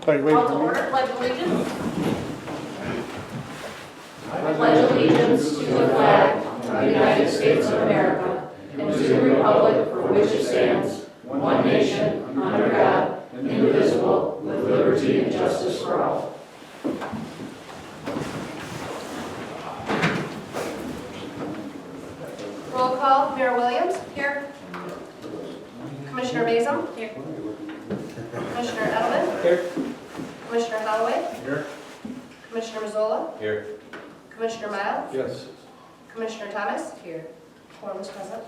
Sorry, wait Call for to me. order, pledge allegiance. I pledge allegiance to the flag of the United States of America and to the republic for which it stands, one nation, under God, indivisible, with liberty and justice for all. Roll call, Mayor Williams. Here. Commissioner Mason. Here. Commissioner Edelman. Here. Commissioner Holloway. Here. Commissioner Mazzola. Here. Commissioner Miles. Yes. Commissioner Thomas. Here. Quorum is present.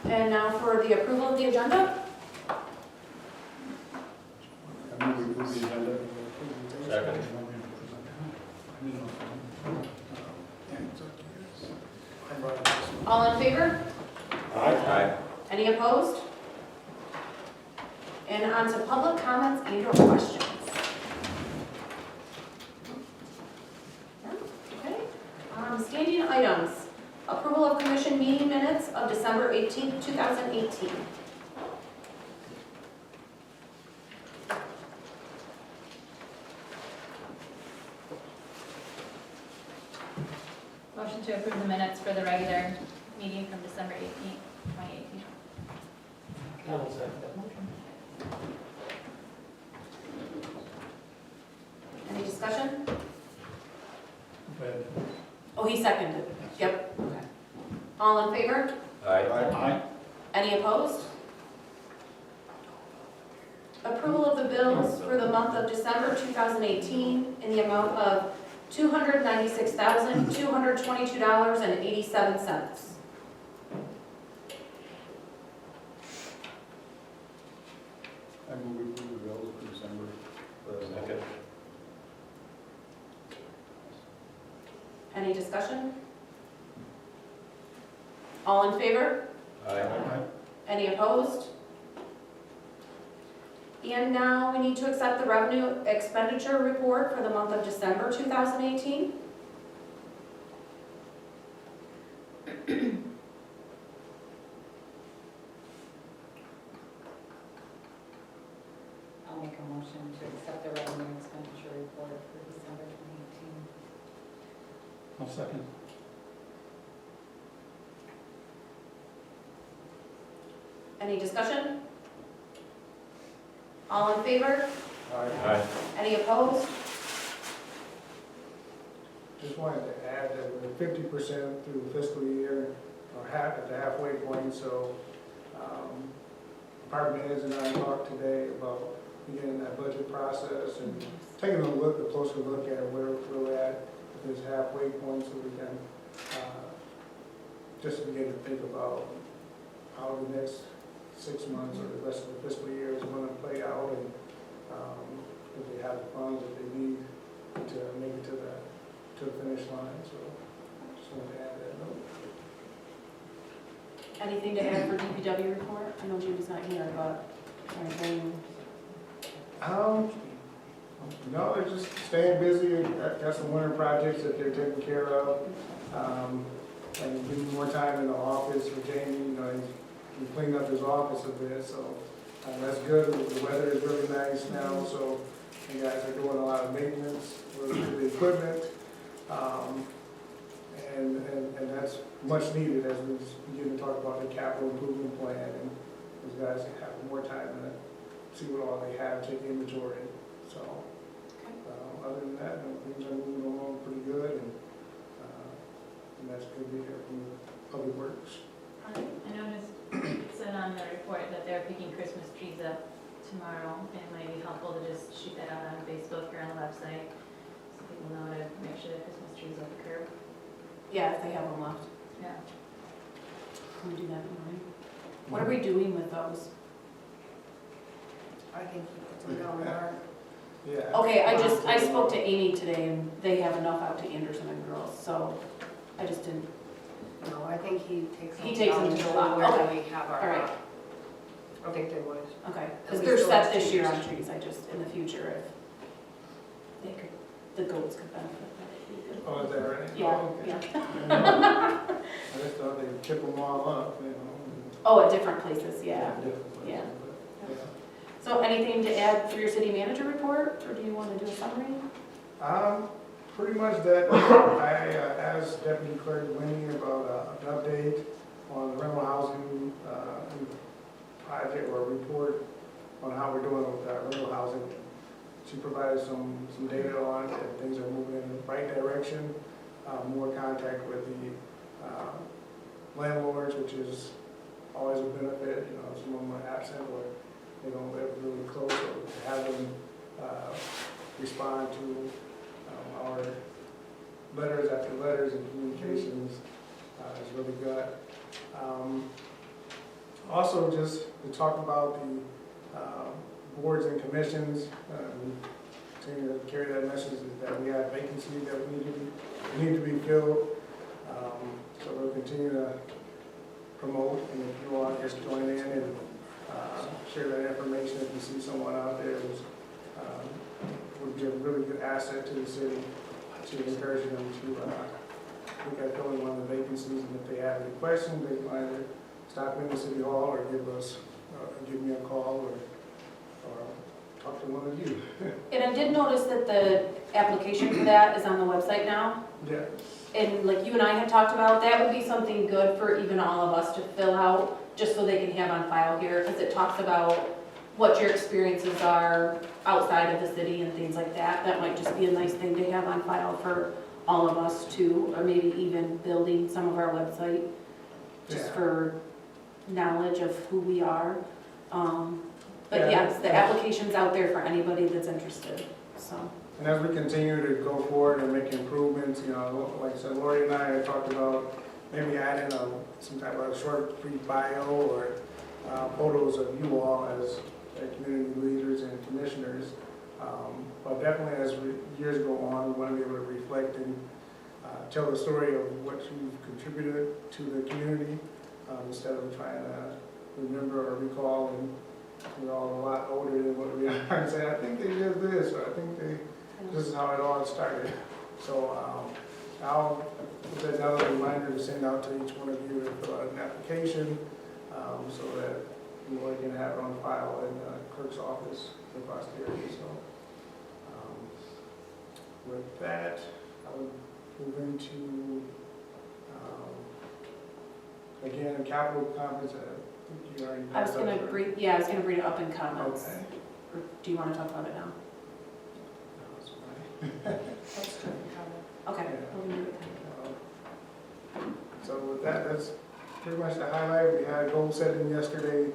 And now for the approval of the agenda. I move we approve the agenda. Second. All in favor? Aye. Any opposed? And on to public comments and or questions. Okay. Standing items. Approval of commission meeting minutes of December 18th, 2018. Motion to approve the minutes for the regular meeting from December 18th, 2018. Any discussion? Oh, he seconded. Yep. Okay. All in favor? Aye. Any opposed? Approval of the bills for the month of December 2018 in the amount of $296,222.87. I move we approve the bills for December. Second. Any discussion? All in favor? Aye. Any opposed? And now we need to accept the revenue expenditure report for the month of December 2018. I'll make a motion to accept the revenue expenditure report for December 2018. I'll second. Any discussion? All in favor? Aye. Any opposed? Just wanted to add that we're 50% through the fiscal year, or half at the halfway point, so department heads and I talked today about beginning that budget process and taking a closer look at where we're at this halfway point, so we can just begin to think about how the next 6 months or the rest of the fiscal year is going to play out, and if they have the funds that they need to make it to the finish line, so just wanted to add that note. Anything to add for DPW report? I know Jimmy's not here, but anything? No, they're just staying busy, got some winter projects that they're taking care of, and giving more time in the office for Jamie, he cleaned up his office a bit, so that's good. The weather is really nice now, so you guys are doing a lot of maintenance with the equipment, and that's much needed as we begin to talk about the capital improvement plan, and those guys have more time to see what all they have, take inventory. So, other than that, things are moving along pretty good, and that's good to hear from the Public Works. I noticed it said on the report that they're picking Christmas trees up tomorrow. It might be helpful to just shoot that out on Facebook or on the website so people know to make sure that Christmas trees are at the curb. Yeah, if they have them left. Yeah. Can we do that in the morning? What are we doing with those? I think he puts them down there. Yeah. Okay, I spoke to Amy today, and they have enough out to Anderson and Girls, so I just didn't. No, I think he takes them He takes them down to to the lot. where Okay. we have our. All right. I think they would. Okay, At because least they're the set last this 2 year years. on trees, I just, in the future, if they could, the goats could benefit, that would be good. Oh, is that right? Yeah, Oh, okay. yeah. I just thought they'd chip them all up, and Oh, at different places, yeah. different places, Yeah. but, yeah. So So anything to add for your city manager report, or do you want to do a summary? Pretty much that, I asked Deputy Clerk Winnie about an update on the rental housing project or report on how we're doing with rental housing. She provided some data on it, and things are moving in the right direction. More contact with the landlords, which is always a benefit. You know, some of them are absent or they don't live really close, or to have them respond to our letters after letters and communications is really good. Also, just to talk about the boards and commissions, continue to carry that message that we have vacancies that we need to be filled. So we'll continue to promote, and if you all just join in and share that information, if you see someone out there who's would be a really good asset to the city, to encourage them to look at filling one of the vacancies, and if they have any questions, they can either stop in the city hall or give me a call or talk to one of you. And I did notice that the application for that is on the website now. Yeah. And like you and I had talked about, that would be something good for even all of us to fill out, just so they can have on file here, because it talks about what your experiences are outside of the city and things like that. That might just be a nice thing to have on file for all of us too, or maybe even building some of our website, just Yeah. for knowledge of who we are. But Yeah. yes, the application's out there for anybody that's interested, so. And as we continue to go forward and make improvements, you know, like I said, Lori and I had talked about maybe adding some type of short brief bio or photos of you all as community leaders and commissioners. But definitely as years go on, we want to be able to reflect and tell the story of what you've contributed to the community instead of trying to remember or recall, and we're all a lot older than what we are, and say, I think they did this, or I think this is how it all started. So I'll put another reminder to send out to each one of you to fill out an application so that you all can have it on file in the clerk's office for posterity. So with that, I would move into again a capital conference. I think you already. I was gonna bring it up in comments. Okay. Or do you wanna talk about it now? That's fine. That's true. Okay. Yeah. We'll do it then. So with that, that's pretty much the highlight. We had a goal setting yesterday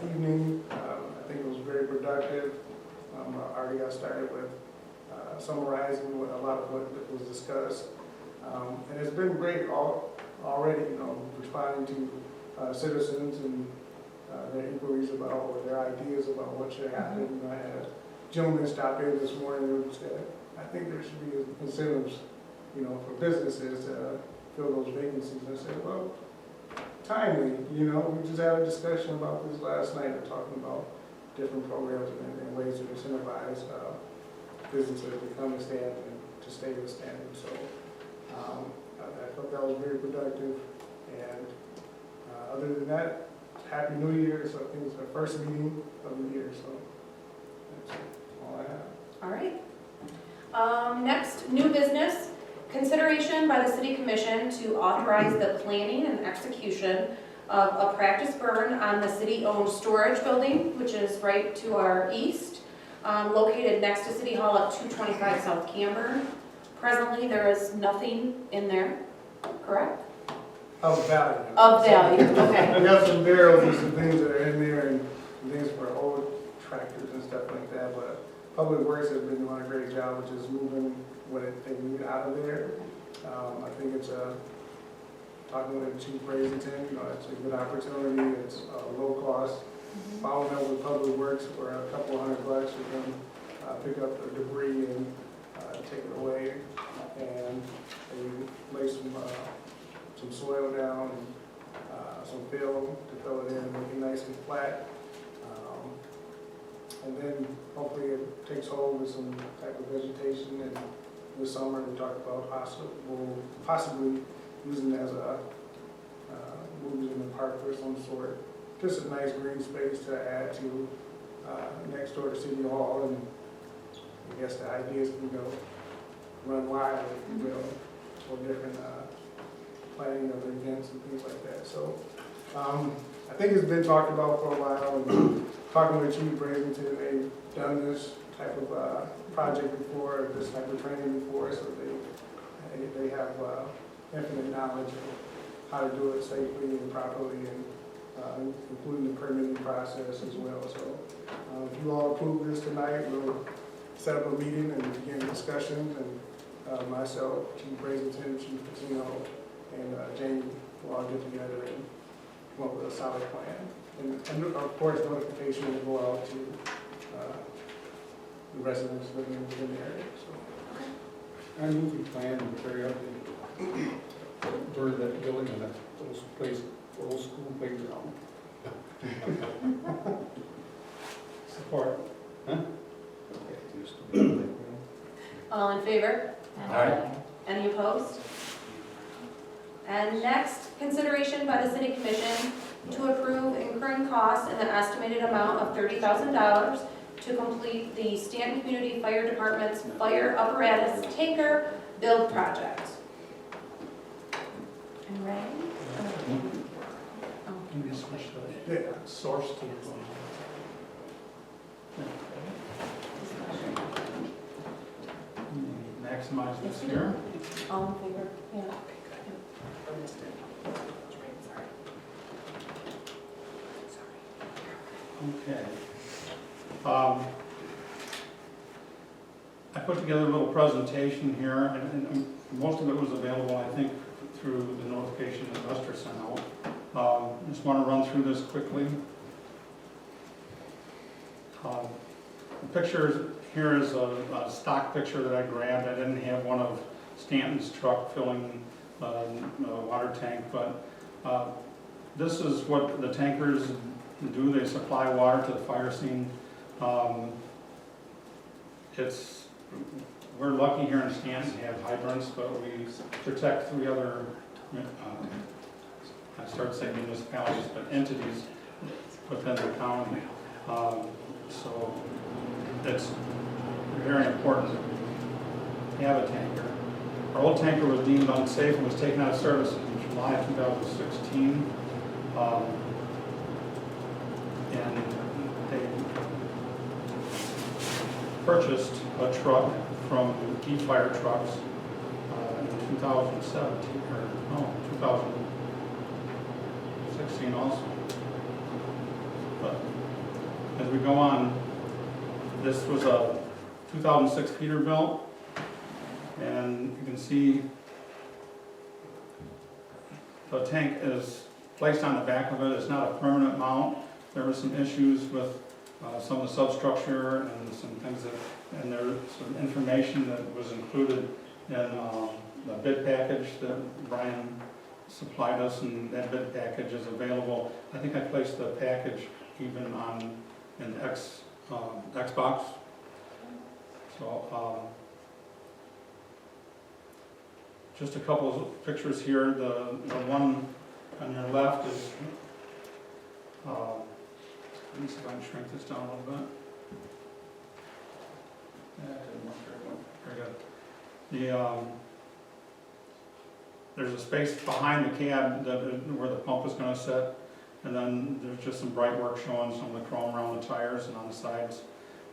evening. I think it was very productive. I already got started with summarizing a lot of what was discussed. And it's been great already, you know, responding to citizens and their inquiries about, or their ideas about what should happen. You know, I had a gentleman stop in this morning who said, I think there should be incentives, you know, for businesses to fill those vacancies. I said, well, timely, you know, we just had a discussion about this last night, talking about different programs and ways to incentivize businesses to come and stand and to stay with standing. So I thought that was very productive. And other than that, Happy New Year. So I think it's our first meeting of the year. So that's all I have. All right. Next, new business. Consideration by the City Commission to authorize the planning and execution of a practice burn on the city-owned storage building, which is right to our east, located next to City Hall at 225 South Camburn. Presently, there is nothing in there, correct? Of value. Of value, okay. We have some barrels and some things that are in there and things for old tractors and stuff like that, but Public Works has been doing a great job of just moving what they need out of there. I think it's talking with Chief Brazenton, you know, it's a good opportunity, it's low cost. Following up with Public Works for a couple $100, we can pick up the debris and take it away. And they lay some soil down and some fill to fill it in, make it nice and flat. And then hopefully it takes hold with some type of vegetation. And this summer we talked about possibly using it as a movie in the park or some sort. Just a nice green space to add to next door to City Hall, and I guess the ideas can go run wild, if you will, for different planning of events and things like that. So I think it's been talked about for a while, and talking with Chief Brazington, they've done this type of project before, this type of training before, so they have infinite knowledge of how to do it safely and properly, and including the permitting process as well. So if you all approve this tonight, we'll set up a meeting and begin discussions, and myself, Chief Brazington, Chief Patino, and Jamie will all get together and come up with a solid plan. And of course, notification will go out to the residents living within the area. So I move we plan and carry out the, burn that building and that little place, little school playground. Support. All in favor? Aye. Any opposed? And next, consideration by the city commission to approve incurring costs in the estimated amount of $30,000 to complete the Stanton Community Fire Department's fire apparatus tanker build project. And Ray? yeah, Source to. Maximize this here. All in favor? Yeah. Okay. I put together a little presentation here, and most of it was available, I think, through the notification the investor sent out. Just want to run through this quickly. The picture here is a stock picture that I grabbed. I didn't have one of Stanton's truck filling a water tank, but this is what the tankers do. They supply water to the fire scene. We're lucky here in Stanton to have hydrants, but we protect 3 other, I started saying municipalities, but entities within the county. So it's very important to have a tanker. Our old tanker was deemed unsafe and was taken out of service in July of 2016. And they purchased a truck from Key Fire Trucks in 2017, or no, 2016 also. But as we go on, this was a 2006 Peterbilt, and you can see the tank is placed on the back of it. It's not a permanent mount. There were some issues with some of the substructure and some things and there was some information that was included in the bid package that Brian supplied us, and that bid package is available. I think I placed the package even in Xbox. So just a couple of pictures here. The one on your left is, let me see if I can shrink this down a little bit. That didn't work very well. Very good. There's a space behind the cab where the pump is going to sit, and then there's just some bright work showing some of the chrome around the tires and on the sides.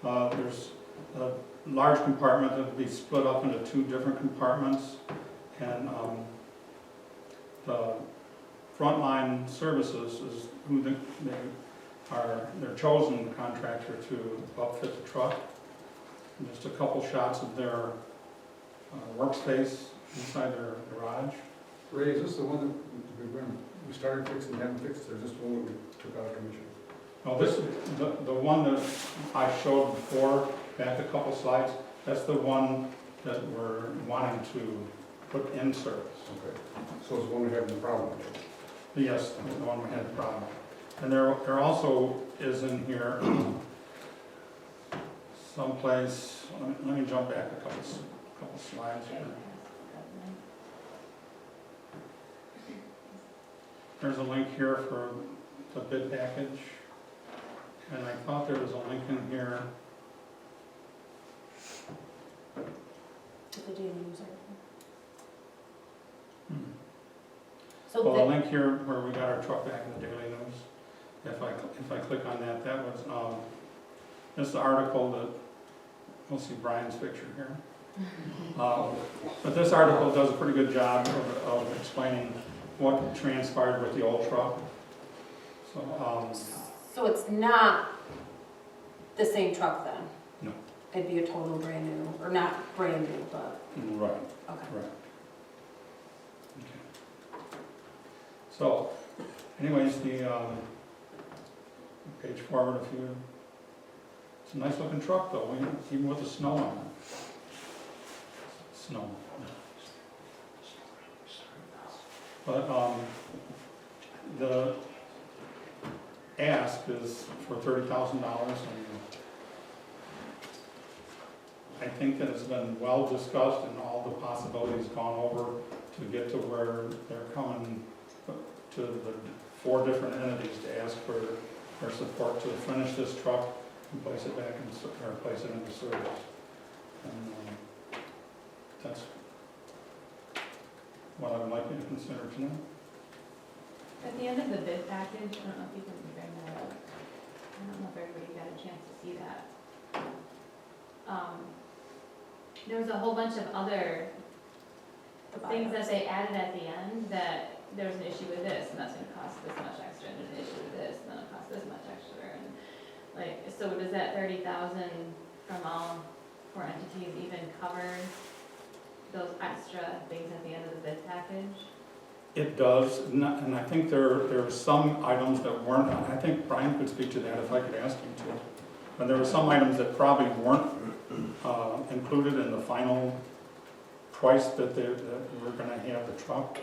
There's a large compartment that will be split up into 2 different compartments, and the Frontline Services is who their chosen contractor to upfit the truck. And just a couple shots of their workspace inside their garage. Ray, is this the one that we started fixing and haven't fixed, or is this the one that we took out of commission? No, this is the one that I showed before, back a couple slides. That's the one that we're wanting to put in service. Okay, so it's the one we're having the problem with. Yes, the one we had the problem. And there also is in here someplace, let me jump back a couple slides here. There's a link here for the bid package, and I thought there was a link a link here where we got our truck back in the Daily News. If I click on that, that was, this is the article that, we'll see Brian's picture here. But this article does a pretty good job of explaining what transpired with the old truck. So, So it's not the same truck then? No. It'd be a total brand new, or not brand new, but, right. okay. Right. Okay. So, anyways, the, page forward a few. It's a nice looking truck though, even with the snow on it. Snow. But, the ask is for $30,000 and I think that it's been well discussed and all the possibilities gone over to get to where they're coming to the 4 different entities to ask for their support to finish this truck and place it back in, or place it into service. And that's what I would like you to consider tonight. At the end of the bid package, I don't know if you can bring that up. I don't know if everybody got a chance to see that. There was a whole bunch of other things that they added at the end, that there was an issue with this, and that's gonna cost this much extra, and there's an issue with this, and then it'll cost this much extra, and like, so does that 30,000 from all 4 entities even cover those extra things at the end of the bid package? It does, and I think there are some items that weren't, I think Brian could speak to that if I could ask him to. But there were some items that probably weren't included in the final price that we're gonna have the truck,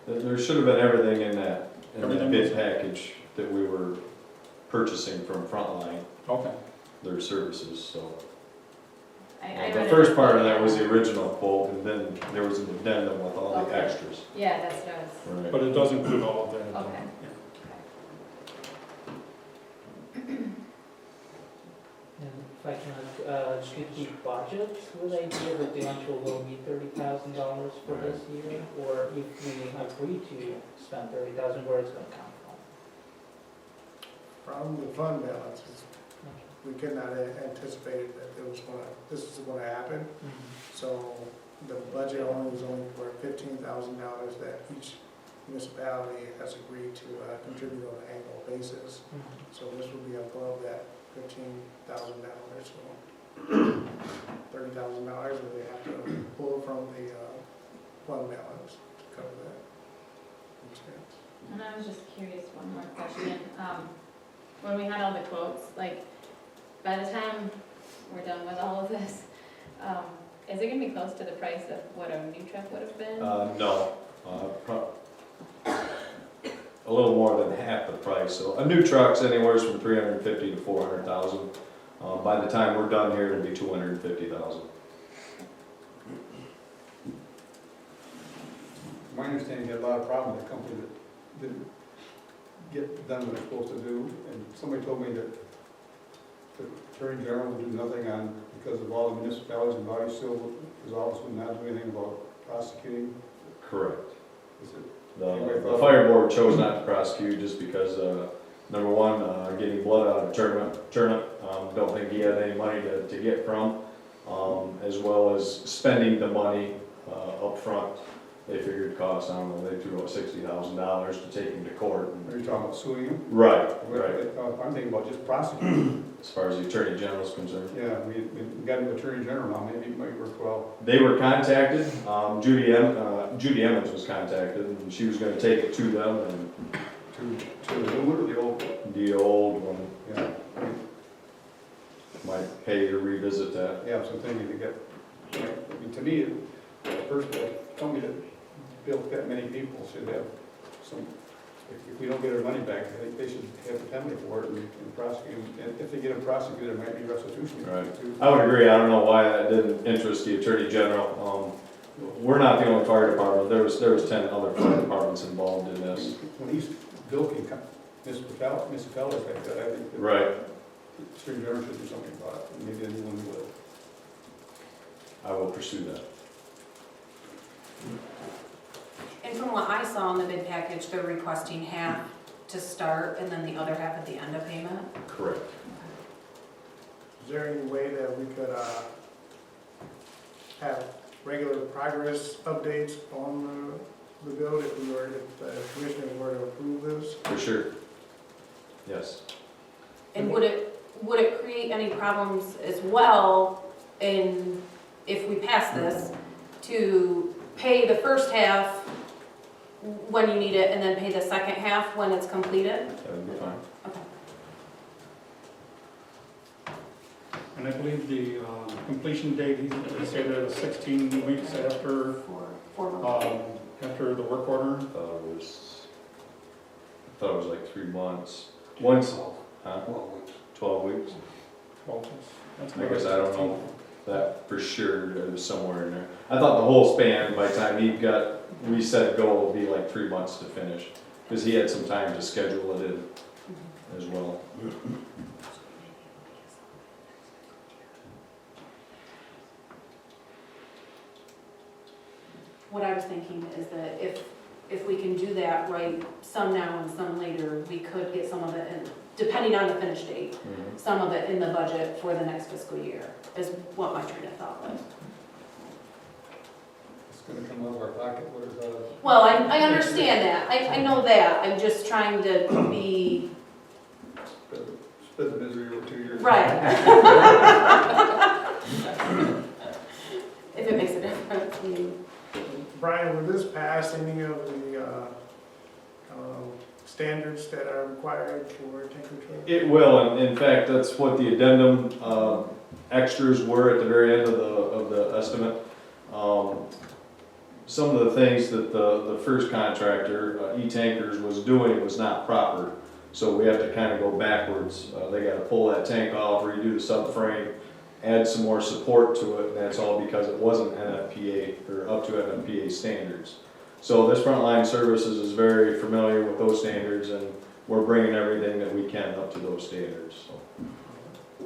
but There should have been everything in that Everything bid was- package that we were purchasing from Frontline, okay. their services, so. I The read it. first part of that was the original quote, and then there was an addendum with all the Okay. extras. Yeah, that's what I was. Right. But it does include all of that. Okay. And if I can, should the budget, would I be able to actually will be $30,000 for this year? Or if we agree to spend $30,000, where it's gonna come from? From the fund balances, we could not anticipate that this was gonna happen. So the budget was only for $15,000 that each municipality has agreed to contribute on an annual basis. So this would be above that $15,000, so $30,000, and they have to pull from the fund balance to cover that expense. And I was just curious, one more question. When we had all the quotes, like, by the time we're done with all of this, is it gonna be close to the price of what a new truck would have been? No, a little more than half the price, so a new truck's anywhere from 350 to 400,000. By the time we're done here, it'll be 250,000. My understanding, you had a lot of problems with the company that didn't get done what they're supposed to do, and somebody told me that the Attorney General would do nothing on, because of all the municipalities and bodies still, his office would not do anything about prosecuting. Correct. Is it? The fire board chose not to prosecute just because, number one, getting blood out of turnip, don't think he had any money to get from, as well as spending the money up front. They figured cost, I don't know, they threw out $60,000 to take him to court. Are you talking about suing him? Right. I'm thinking about just prosecuting. As far as the Attorney General's concerned. Yeah, we got an Attorney General now, maybe it might work well. They were contacted, Judy Emmons was contacted, and she was gonna take it to them, and To the new one or the old one? the old one Yeah, might pay to revisit that. yeah, so I'm thinking to get, I mean, to me, the person that told me that built that many people should have some, if we don't get our money back, I think they should have a penalty for it and prosecute. And if they get them prosecuted, there might be restitution. Right. too. I would agree, I don't know why that didn't interest the Attorney General. We're not the only fire department, there was 10 other fire departments involved in this. When he's bilking municipalities like that, I think that Right, the Attorney General should do something about it, and maybe anyone will. I will pursue that. And from what I saw in the bid package, they're requesting half to start and then the other half at the end of payment. Correct. Is there any way that we could have regular progress updates on the build if the commissioners were to approve this? For sure. Yes. And would it create any problems as well in, if we pass this, to pay the first half when you need it and then pay the second half when it's completed? That would be fine. Okay. And I believe the completion date, he stated was 16 weeks after, For 4 months. after the work order. I thought it was like 3 months. Once, huh? 12 weeks. 12 weeks. That's I guess I don't know that for sure, it was somewhere in there. I thought the whole span, by the time we said go, would be like 3 months to finish, because he had some time to schedule it in as well. What I was thinking is that if we can do that right, some now and some later, we could get some of it in, depending on the finish date, some of it in the budget for the next fiscal year, is what my train of thought was. It's gonna come out of our pocket, what is that? Well, I understand that, I know that, I'm just trying to be, Split the misery over 2 years. right. If it makes a difference, I mean, Brian, will this pass any of the standards that are required for tanker truck? It will, and in fact, that's what the addendum extras were at the very end of the estimate. Some of the things that the first contractor, E-Tankers, was doing was not proper, so we have to kind of go backwards. They got to pull that tank off, redo the subframe, add some more support to it, and that's all because it wasn't NFPA, or up to NFPA standards. So this Frontline Services is very familiar with those standards, and we're bringing everything that we can up to those standards, so.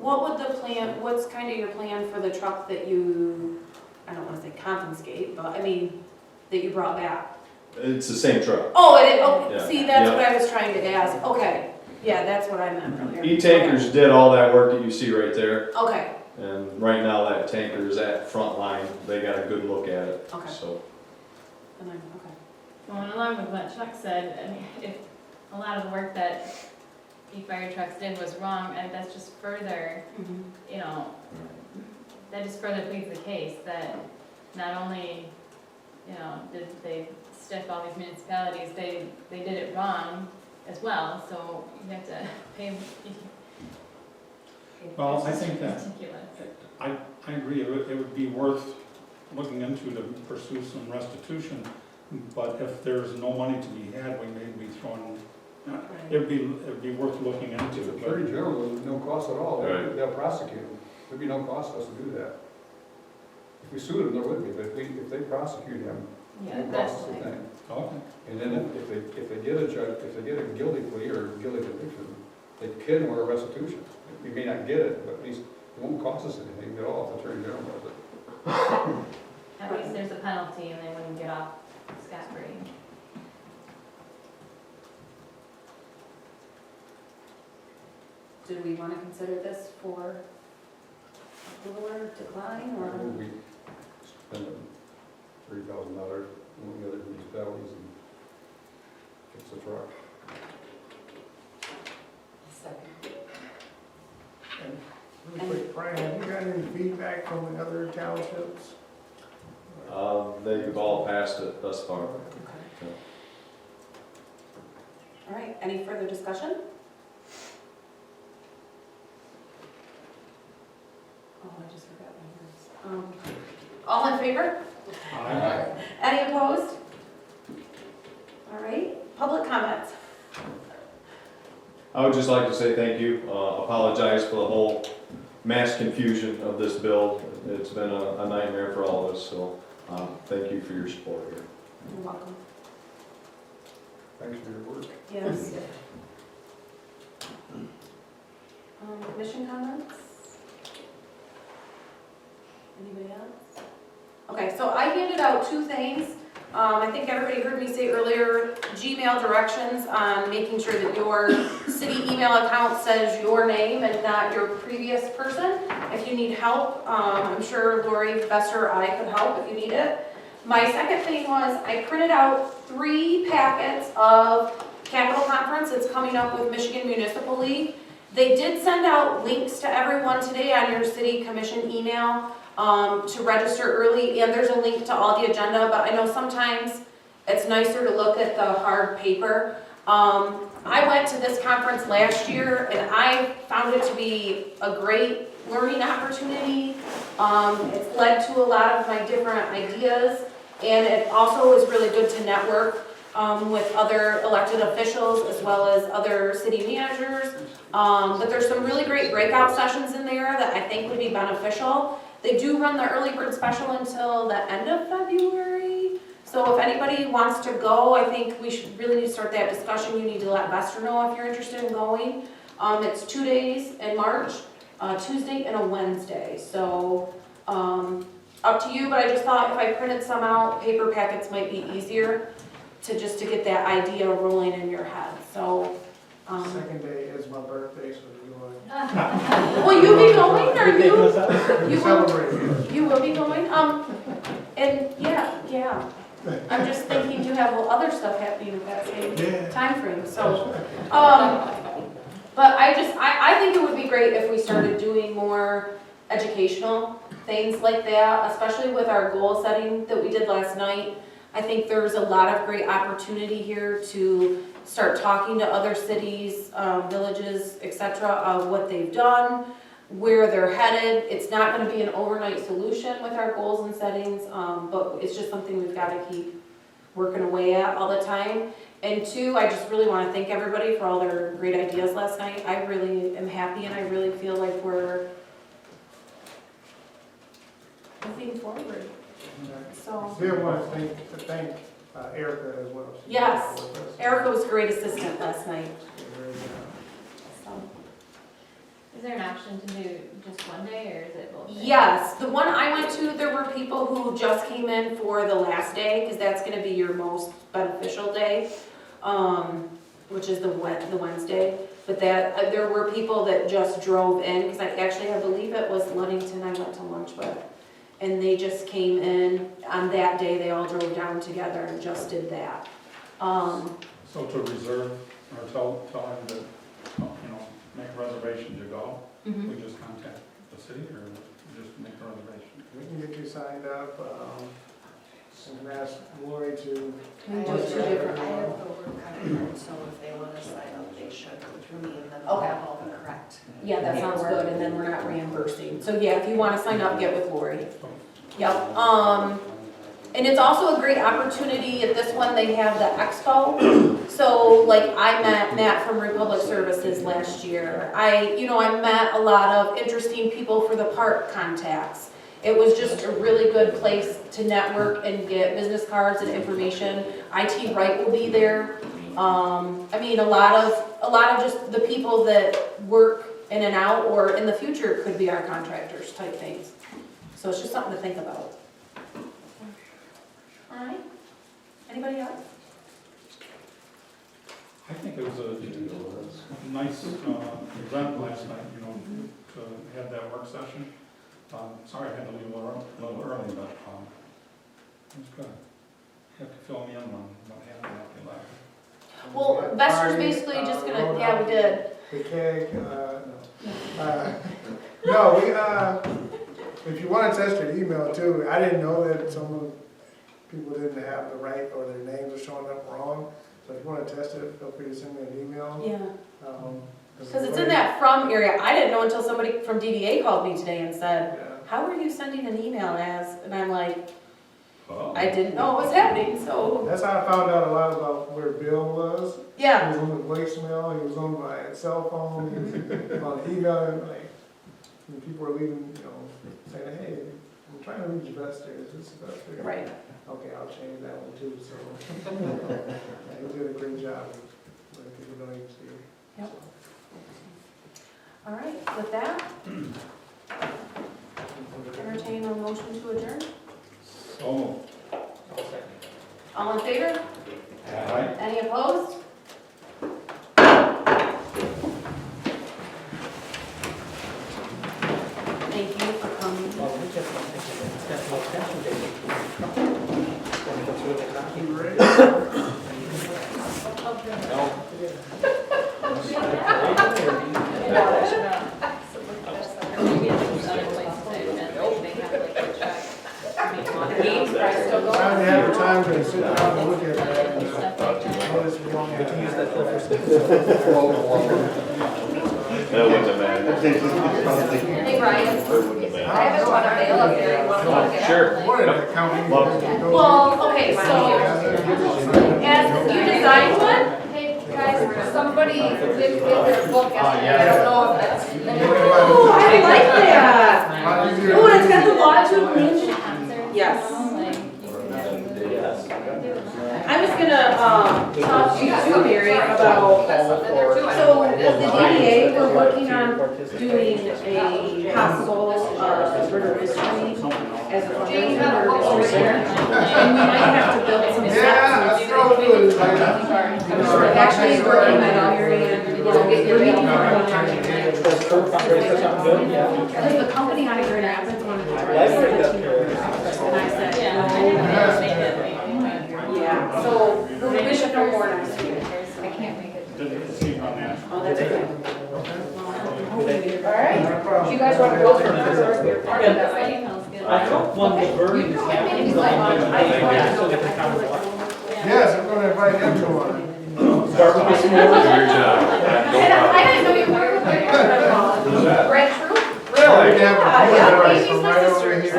what would the plan, what's kind of your plan for the truck that you, I don't want to say confiscate, but I mean, that you brought back? It's the same truck. Oh, it is, okay, Yeah. see, that's Yeah. what I was trying to ask, okay, yeah, that's what I meant earlier. E-Tankers did all that work that you see right there, Okay, and right now that tanker is at Frontline. They got a good look at it, okay, so. and then, okay. Well, and along with what Chuck said, I mean, if a lot of the work that fire trucks did was wrong, and that's just further, you know, that just further pleads the case that not only, you know, did they stiff all these municipalities, they did it wrong as well, so you have to pay. Well, It's I just think that, ridiculous. I agree, it would be worth looking into to pursue some restitution, but if there's no money to be had, we may be throwing, it'd be worth looking If into. the but- Attorney General, there's no cost at all, Right. they'll prosecute them. There'd be no cost to us to do that. If we sued them, there would be, but if they prosecute him, Yeah, no that's cost us a like, thing. Okay. And then if they get a judge, if they get a guilty plea or guilty conviction, they can order restitution. We may not get it, but at least it won't cost us anything at all if the Attorney General does it. at least there's a penalty and they wouldn't get off scot-free. Do we want to consider this for approval or decline, or? We spend $3,000 on the other municipalities and fix the truck. Second. And really quick, Brian, have you got any feedback from the other townships? They've all passed it thus far. Okay. All right, any further discussion? Oh, I just forgot my words. All in favor? Any opposed? All right, public comments. I would just like to say thank you, apologize for the whole mass confusion of this bill. It's been a nightmare for all of us, so thank you for your support here. You're welcome. Thanks for your work. Yes. Commission comments? Anybody else? Okay, so I handed out two things. I think everybody heard me say earlier, Gmail directions on making sure that your city email account says your name and not your previous person. If you need help, I'm sure Lori, Bester, or I could help if you need it. My second thing was I printed out 3 packets of Capital Conference that's coming up with Michigan Municipal League. They did send out links to everyone today on your city commission email to register early, and there's a link to all the agenda, but I know sometimes it's nicer to look at the hard paper. I went to this conference last year and I found it to be a great learning opportunity. It's led to a lot of my different ideas, and it also is really good to network with other elected officials as well as other city managers. But there's some really great breakout sessions in there that I think would be beneficial. They do run the early bird special until the end of February. So if anybody wants to go, I think we should really need to start that discussion. You need to let Bester know if you're interested in going. It's 2 days in March, a Tuesday and a Wednesday. So up to you, but I just thought if I printed some out, paper packets might be easier to get that idea rolling in your head. So. Second day is my birthday, so you want Will you be going, or Taking you? us out? to You will, celebrate. you will be going? And yeah. I'm just thinking you have other stuff happening at that same time frame. So, but I think it would be great if we started doing more educational things like that, especially with our goal setting that we did last night. I think there's a lot of great opportunity here to start talking to other cities, villages, etc., of what they've done, where they're headed. It's not going to be an overnight solution with our goals and settings, but it's just something we've got to keep working away at all the time. And 2, I just really want to thank everybody for all their great ideas last night. I really am happy, and I really feel like we're moving forward. So. We want to thank Erica as well. She Yes. was with us. Erica was a great assistant last night. Very good. So. Is there an option to do just one day, or is it both days? Yes, the one I went to, there were people who just came in for the last day, because that's gonna be your most beneficial day, which is the Wednesday. But there were people that just drove in, because I believe it was Ludington I went to lunch with. And they just came in, on that day, they all drove down together and just did that. So to reserve, or tell him to, make a reservation to go, Mhm. we just contact the city, or just make a reservation? We can get you signed up, and ask Lori to. Can we do it 2 different? I have the work contract, so if they want to sign up, they should go through me, and then Okay. they'll have all the correct. Yeah, that sounds good, and then we're not reimbursing. So yeah, if you wanna sign up, get with Lori. Yep, and it's also a great opportunity, at this one, they have the expo. So like I met Matt from Republic Services last year. I met a lot of interesting people for the park contacts. It was just a really good place to network and get business cards and information. IT Wright will be there. A lot of just the people that work in and out, or in the future could be our contractors type things. So it's just something to think about. All right, anybody else? I think it was a nice event last night, to have that work session. Sorry I had to leave a little early, but it was good. You have to fill me in on what happened after you left. Well, Vester's basically just gonna, yeah, we did. The keg, if you want to test your email too, I didn't know that some of people didn't have the right, or their names are showing up wrong. So if you want to test it, feel free to send me an email. Yeah, because it's in that from area. I didn't know until somebody from DDA called me today and said, Yeah. how are you sending an email as? And I'm like, Oh. I didn't know what was happening, so, That's how I found out a lot about where Bill was. yeah. He was on the voicemail, he was on my cell phone, he was on email, and when people were leaving, saying, hey, I'm trying to reach Bester, is this Bester? Right. Okay, I'll change that one too, so. Yeah, he did a great job of letting people know he was here. Yep. All right, with that, entertain a motion to adjourn. Oh. All in favor? Any opposed? Thank you for coming. Well, we just don't think it's got no extension date. When it gets really cocky. Maybe it's other places that they have like a truck. Games, price still going? Finally have time to sit down and look at that. And, Stuff like that. notice we won't have We can use that time. filter stick. That wouldn't have mattered. Hey, Brian. I have a ton of mail up there. You want to get? Sure. What did that county? Well, okay, so as you designed one, hey guys, somebody did get their book yesterday. I don't know if that's. Oh, I like that. How do you- Oh, and it's got the longitude range. Yes. I was gonna, talk to you too, Mary, about, so as the DDA, we're working on doing a possible, murder mystery as a fundraiser murder mystery. And we might have to build some Yeah, sets. that's real good. Like, Actually, we're in my Mary and we'll get your meeting for Does her fundraiser sound good? Yeah. because the company out of Grand Rapids wanted to try Library to up here. and I said, Yeah, I no. didn't know they did anything. Yeah, so we should know more next week. I can't make it. Didn't see on that. Oh, that's okay. no Alright, problem. do you guys wanna go for your part of that, right? Smells good. I hope one of the Vernon's You happens. can like, So they can come and watch. Yes, I'm gonna invite him to one. Barbecue Good s'mores. job. I didn't know you were there. Greg True? Really? We have Yeah, a yeah, boy baby's from my right over sister, here. so,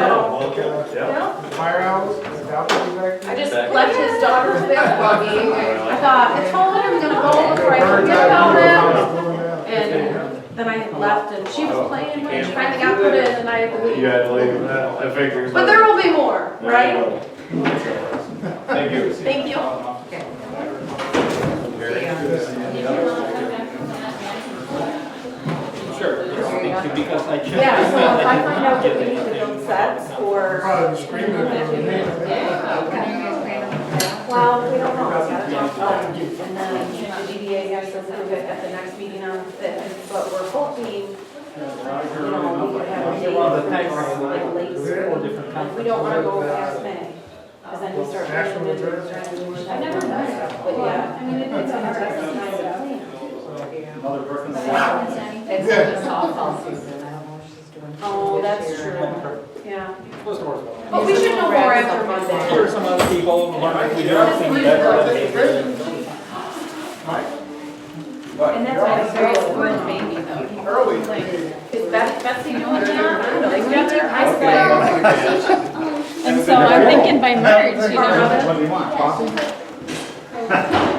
Yeah. yeah. Firehouse, adopted back I there. just left his daughter's baseball game. I thought, it's home, I'm gonna go before I forget about it. And then I left and she was playing when she finally got put in and I had to leave. You had to leave, I figured. But there will be more, right? Thank you. Thank you. Sure. Thank you, because I checked. Yeah, so if I find out that we need to build sets or, Probably screaming at me. well, we don't know, we gotta talk about it. And then the DDA has to approve it at the next meeting on the fifth, but we're hoping, you know, we could have a date like late spring. different And we don't wanna go past May, cause then we start. Actual running into address? trends. I've never done it, but yeah, I mean, it takes a hard time to plan. Another Burton. It's just softball season, I don't know if she's doing. Oh, that's true, yeah. But we should know more after Monday. Here are some other people who learn we do everything better. And that's why it's very important, maybe, though. Early. Like, is Betsy doing that? I don't know, they got their high school. And so I'm thinking by March, you know. What do you want, coffee?